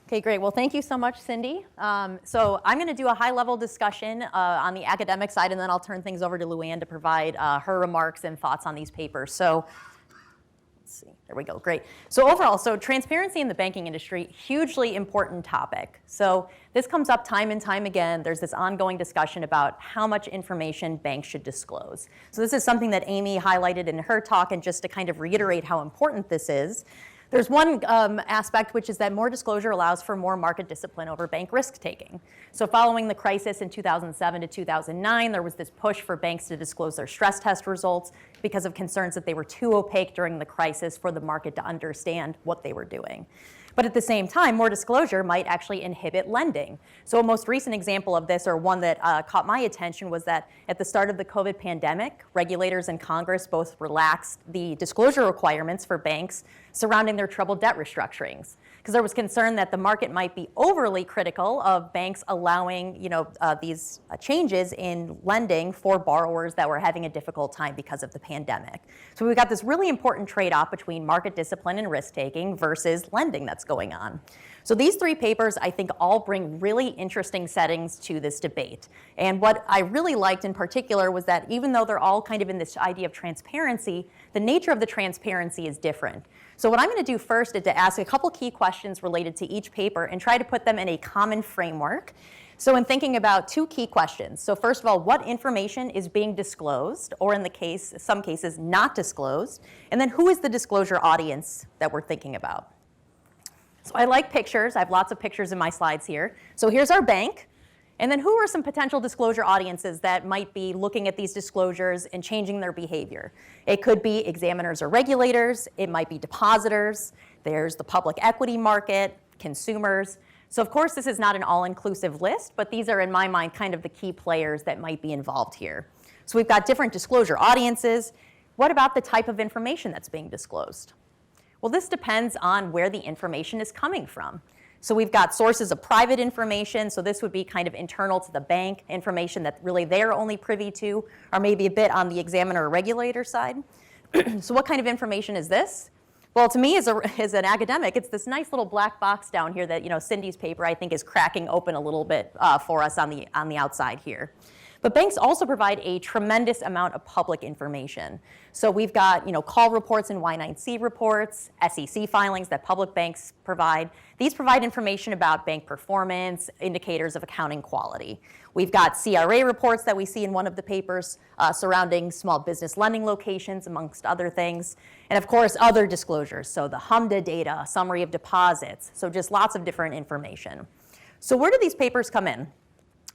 Okay, great. Well, thank you so much, Cindy. So I'm going to do a high-level discussion on the academic side, and then I'll turn things over to Luann to provide her remarks and thoughts on these papers. So let's see. There we go. Great. So overall, transparency in the banking industry, hugely important topic. So this comes up time and time again. There's this ongoing discussion about how much information banks should disclose. So this is something that Amy highlighted in her talk, and just to kind of reiterate how important this is, there's one aspect, which is that more disclosure allows for more market discipline over bank risk-taking. So following the crisis in 2007 to 2009, there was this push for banks to disclose their stress test results because of concerns that they were too opaque during the crisis for the market to understand what they were doing. But at the same time, more disclosure might actually inhibit lending. So a most recent example of this, or one that caught my attention, was that at the start of the COVID pandemic, regulators and Congress both relaxed the disclosure requirements for banks surrounding their troubled debt restructurings, because there was concern that the market might be overly critical of banks allowing these changes in lending for borrowers that were having a difficult time because of the pandemic. So we've got this really important trade-off between market discipline and risk-taking versus lending that's going on. So these three papers, I think, all bring really interesting settings to this debate. And what I really liked in particular was that even though they're all kind of in this idea of transparency, the nature of the transparency is different. So what I'm going to do first is to ask a couple key questions related to each paper and try to put them in a common framework. So in thinking about two key questions, so first of all, what information is being disclosed, or in some cases not disclosed, and then who is the disclosure audience that we're thinking about? So I like pictures. I have lots of pictures in my slides here. So here's our bank. And then who are some potential disclosure audiences that might be looking at these disclosures and changing their behavior? It could be examiners or regulators. It might be depositors. There's the public equity market, consumers. So of course, this is not an all-inclusive list, but these are, in my mind, kind of the key players that might be involved here. So we've got different disclosure audiences. What about the type of information that's being disclosed? Well, this depends on where the information is coming from. So we've got sources of private information, so this would be kind of internal to the bank, information that really they're only privy to, or maybe a bit on the examiner or regulator side. So what kind of information is this? Well, to me, as an academic, it's this nice little black box down here that Cindy's paper, I think, is cracking open a little bit for us on the outside here. But banks also provide a tremendous amount of public information. So we've got call reports and Y9C reports, SEC filings that public banks provide. These provide information about bank performance, indicators of accounting quality. We've got CRA reports that we see in one of the papers surrounding small business lending locations, amongst other things. And of course, other disclosures. So the HMDA data, summary of deposits. So just lots of different information. So where do these papers come in?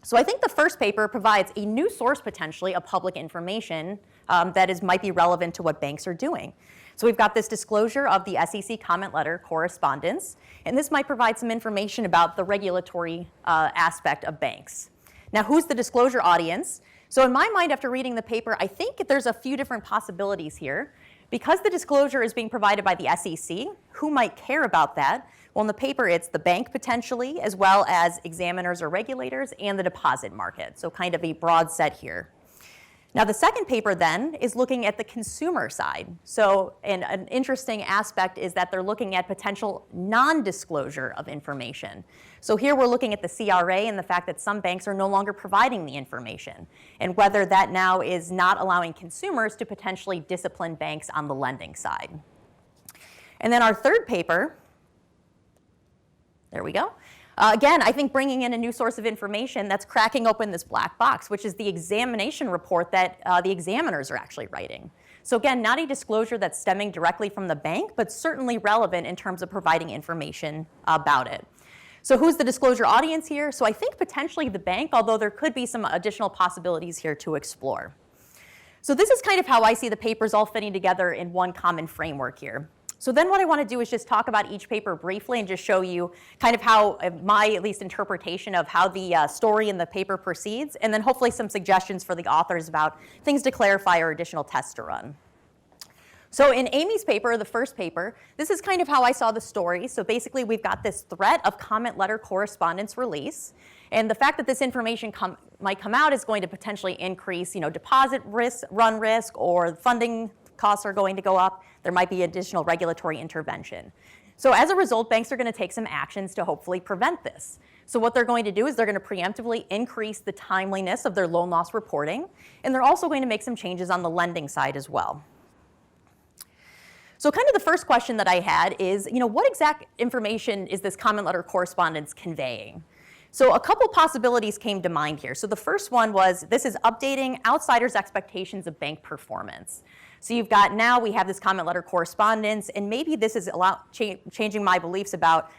So I think the first paper provides a new source, potentially, of public information that might be relevant to what banks are doing. So we've got this disclosure of the SEC comment letter correspondence, and this might provide some information about the regulatory aspect of banks. Now, who's the disclosure audience? So in my mind, after reading the paper, I think there's a few different possibilities here. Because the disclosure is being provided by the SEC, who might care about that? Well, in the paper, it's the bank potentially, as well as examiners or regulators, and the deposit market. So kind of a broad set here. Now, the second paper then is looking at the consumer side. So an interesting aspect is that they're looking at potential non-disclosure of information. So here we're looking at the CRA and the fact that some banks are no longer providing the information, and whether that now is not allowing consumers to potentially discipline banks on the lending side. And then our third paper, there we go. Again, I think bringing in a new source of information that's cracking open this black box, which is the examination report that the examiners are actually writing. So again, not a disclosure that's stemming directly from the bank, but certainly relevant in terms of providing information about it. So who's the disclosure audience here? So I think potentially the bank, although there could be some additional possibilities here to explore. So this is kind of how I see the papers all fitting together in one common framework here. So then what I want to do is just talk about each paper briefly and just show you kind of how my, at least, interpretation of how the story in the paper proceeds, and then hopefully some suggestions for the authors about things to clarify or additional tests to run. So in Amy's paper, the first paper, this is kind of how I saw the story. So basically, we've got this threat of comment letter correspondence release. And the fact that this information might come out is going to potentially increase deposit risk, run risk, or funding costs are going to go up. There might be additional regulatory intervention. So as a result, banks are going to take some actions to hopefully prevent this. So what they're going to do is they're going to preemptively increase the timeliness of their loan loss reporting, and they're also going to make some changes on the lending side as well. So kind of the first question that I had is, what exact information is this comment letter correspondence conveying? So a couple possibilities came to mind here. So the first one was, this is updating outsiders' expectations of bank performance. So you've got, now we have this comment letter correspondence, and maybe this is changing my beliefs about,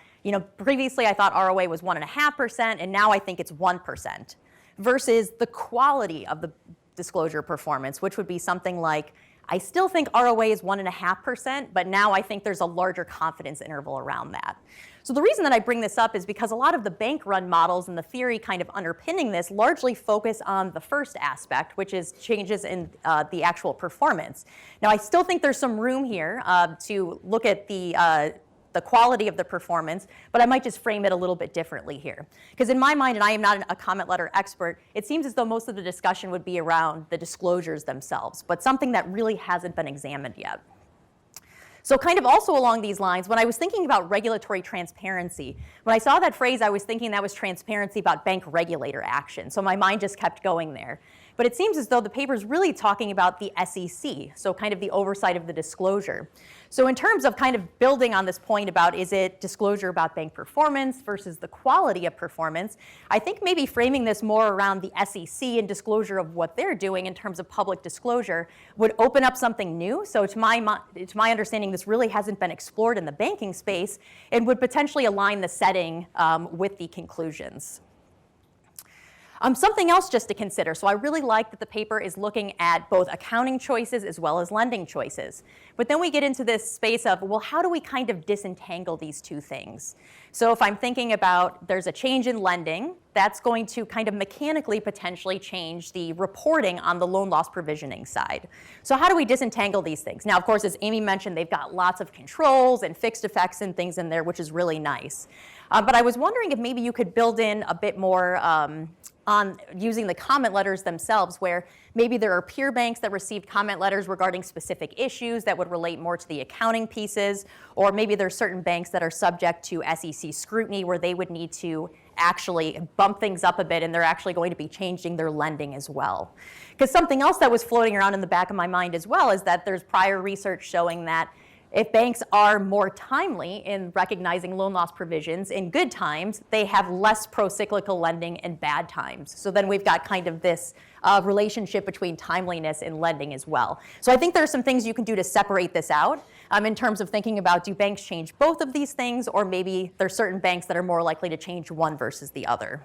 previously I thought ROA was 1.5%, and now I think it's 1%, versus the quality of the disclosure performance, which would be something like, I still think ROA is 1.5%, but now I think there's a larger confidence interval around that. So the reason that I bring this up is because a lot of the bank-run models and the theory kind of underpinning this largely focus on the first aspect, which is changes in the actual performance. Now, I still think there's some room here to look at the quality of the performance, but I might just frame it a little bit differently here. Because in my mind, and I am not a comment letter expert, it seems as though most of the discussion would be around the disclosures themselves, but something that really hasn't been examined yet. So kind of also along these lines, when I was thinking about regulatory transparency, when I saw that phrase, I was thinking that was transparency about bank regulator action. So my mind just kept going there. But it seems as though the paper is really talking about the SEC, so kind of the oversight of the disclosure. So in terms of kind of building on this point about, is it disclosure about bank performance versus the quality of performance, I think maybe framing this more around the SEC and disclosure of what they're doing in terms of public disclosure would open up something new. So to my understanding, this really hasn't been explored in the banking space and would potentially align the setting with the conclusions. Something else just to consider. So I really like that the paper is looking at both accounting choices as well as lending choices. But then we get into this space of, well, how do we kind of disentangle these two things? So if I'm thinking about there's a change in lending, that's going to kind of mechanically potentially change the reporting on the loan loss provisioning side. So how do we disentangle these things? Now, of course, as Amy mentioned, they've got lots of controls and fixed effects and things in there, which is really nice. But I was wondering if maybe you could build in a bit more on using the comment letters themselves, where maybe there are peer banks that received comment letters regarding specific issues that would relate more to the accounting pieces, or maybe there's certain banks that are subject to SEC scrutiny where they would need to actually bump things up a bit, and they're actually going to be changing their lending as well. Because something else that was floating around in the back of my mind as well is that there's prior research showing that if banks are more timely in recognizing loan loss provisions in good times, they have less pro-cyclical lending in bad times. So then we've got kind of this relationship between timeliness and lending as well. So I think there are some things you can do to separate this out in terms of thinking about, do banks change both of these things, or maybe there's certain banks that are more likely to change one versus the other.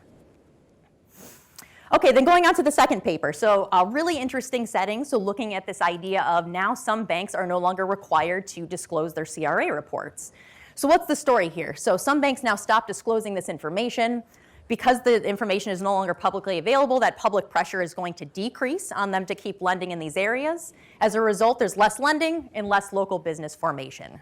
Okay, then going on to the second paper. So a really interesting setting. So looking at this idea of now some banks are no longer required to disclose their CRA reports. So what's the story here? So some banks now stop disclosing this information. Because the information is no longer publicly available, that public pressure is going to decrease on them to keep lending in these areas. As a result, there's less lending and less local business formation.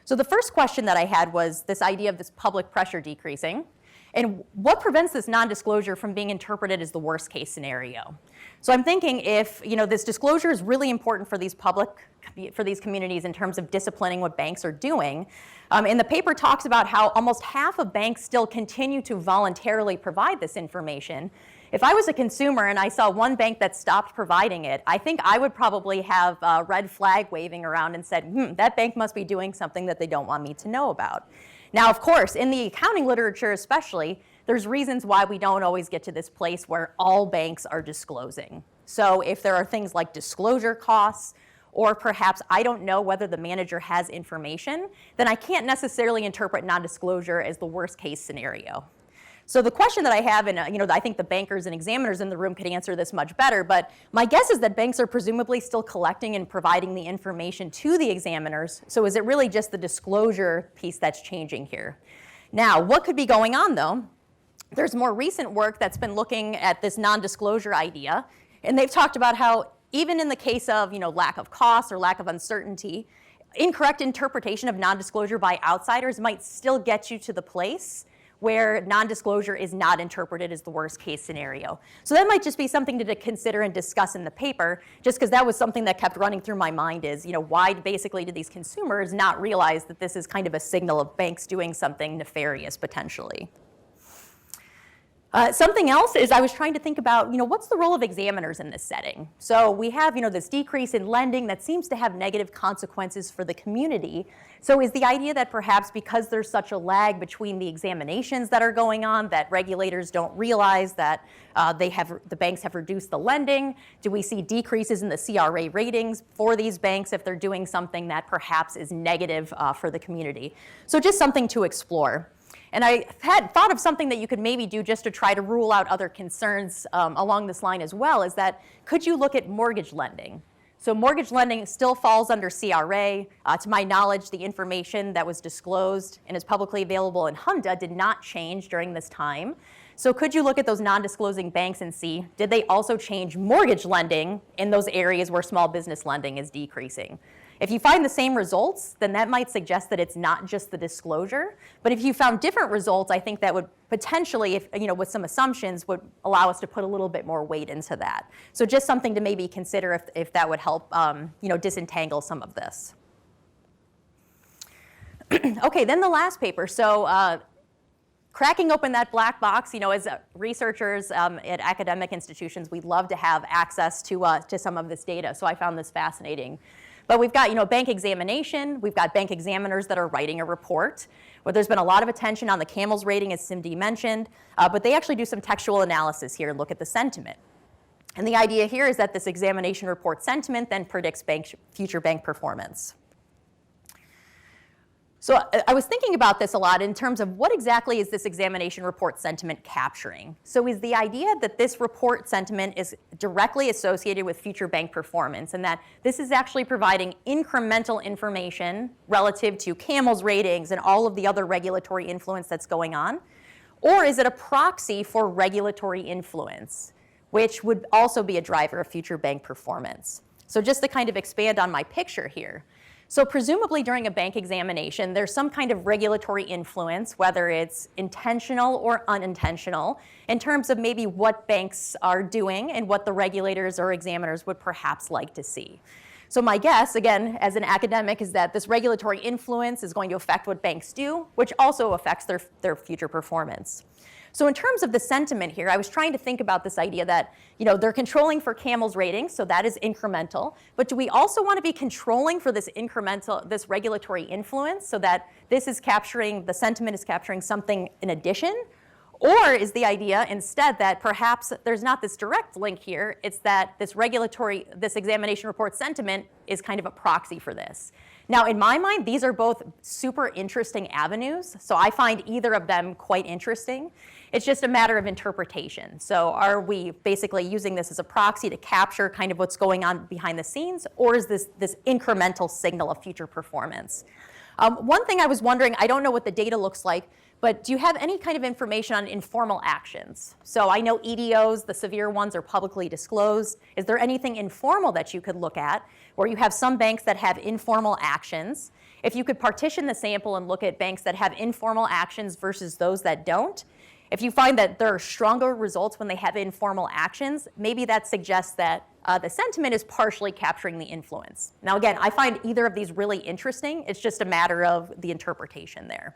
So the first question that I had was this idea of this public pressure decreasing. And what prevents this non-disclosure from being interpreted as the worst case scenario? So I'm thinking if this disclosure is really important for these communities in terms of disciplining what banks are doing. And the paper talks about how almost half of banks still continue to voluntarily provide this information. If I was a consumer and I saw one bank that stopped providing it, I think I would probably have a red flag waving around and said, that bank must be doing something that they don't want me to know about. Now, of course, in the accounting literature especially, there's reasons why we don't always get to this place where all banks are disclosing. So if there are things like disclosure costs, or perhaps I don't know whether the manager has information, then I can't necessarily interpret non-disclosure as the worst case scenario. So the question that I have, and I think the bankers and examiners in the room could answer this much better, but my guess is that banks are presumably still collecting and providing the information to the examiners. So is it really just the disclosure piece that's changing here? Now, what could be going on though? There's more recent work that's been looking at this non-disclosure idea, and they've talked about how even in the case of lack of cost or lack of uncertainty, incorrect interpretation of non-disclosure by outsiders might still get you to the place where non-disclosure is not interpreted as the worst case scenario. So that might just be something to consider and discuss in the paper, just because that was something that kept running through my mind is, why basically do these consumers not realize that this is kind of a signal of banks doing something nefarious potentially? Something else is I was trying to think about, what's the role of examiners in this setting? So we have, this decrease in lending that seems to have negative consequences for the community. So is the idea that perhaps because there's such a lag between the examinations that are going on that regulators don't realize that the banks have reduced the lending? Do we see decreases in the CRA ratings for these banks if they're doing something that perhaps is negative for the community? So just something to explore. And I had thought of something that you could maybe do just to try to rule out other concerns along this line as well, is that could you look at mortgage lending? So mortgage lending still falls under CRA. To my knowledge, the information that was disclosed and is publicly available in HMDA did not change during this time. So could you look at those non-disclosing banks and see, did they also change mortgage lending in those areas where small business lending is decreasing? If you find the same results, then that might suggest that it's not just the disclosure. But if you found different results, I think that would potentially, with some assumptions, would allow us to put a little bit more weight into that. So just something to maybe consider if that would help, disentangle some of this. Okay, then the last paper. So cracking open that black box, as researchers at academic institutions, we'd love to have access to some of this data. So I found this fascinating. But we've got, bank examination. We've got bank examiners that are writing a report. Where there's been a lot of attention on the CAMELS rating, as Cindy mentioned. But they actually do some textual analysis here and look at the sentiment. And the idea here is that this examination report sentiment then predicts future bank performance. So I was thinking about this a lot in terms of what exactly is this examination report sentiment capturing? So is the idea that this report sentiment is directly associated with future bank performance and that this is actually providing incremental information relative to CAMELS ratings and all of the other regulatory influence that's going on? Or is it a proxy for regulatory influence, which would also be a driver of future bank performance? So just to kind of expand on my picture here. So presumably during a bank examination, there's some kind of regulatory influence, whether it's intentional or unintentional, in terms of maybe what banks are doing and what the regulators or examiners would perhaps like to see. So my guess, again, as an academic, is that this regulatory influence is going to affect what banks do, which also affects their future performance. So in terms of the sentiment here, I was trying to think about this idea that, they're controlling for CAMELS ratings, so that is incremental. But do we also want to be controlling for this regulatory influence so that the sentiment is capturing something in addition? Or is the idea instead that perhaps there's not this direct link here, it's that this examination report sentiment is kind of a proxy for this? Now, in my mind, these are both super interesting avenues, so I find either of them quite interesting. It's just a matter of interpretation. So are we basically using this as a proxy to capture kind of what's going on behind the scenes, or is this incremental signal of future performance? One thing I was wondering, I don't know what the data looks like, but do you have any kind of information on informal actions? So I know EDOs, the severe ones, are publicly disclosed. Is there anything informal that you could look at where you have some banks that have informal actions? If you could partition the sample and look at banks that have informal actions versus those that don't, if you find that there are stronger results when they have informal actions, maybe that suggests that the sentiment is partially capturing the influence. Now again, I find either of these really interesting. It's just a matter of the interpretation there.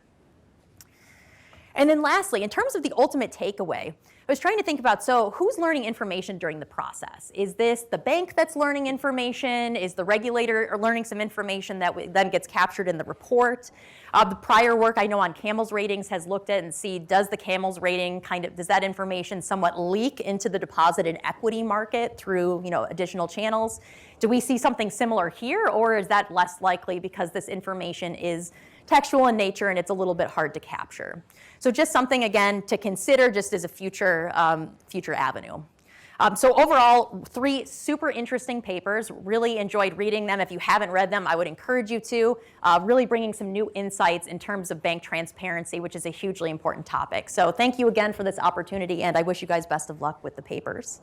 And then lastly, in terms of the ultimate takeaway, I was trying to think about, so who's learning information during the process? Is this the bank that's learning information? Is the regulator learning some information that then gets captured in the report? The prior work I know on CAMELS ratings has looked at and see, does the CAMELS rating does that information somewhat leak into the deposit and equity market through additional channels? Do we see something similar here, or is that less likely because this information is textual in nature and it's a little bit hard to capture? So just something, again, to consider just as a future avenue. So overall, 3 super interesting papers. Really enjoyed reading them. If you haven't read them, I would encourage you to. Really bringing some new insights in terms of bank transparency, which is a hugely important topic. So thank you again for this opportunity, and I wish you guys best of luck with the papers.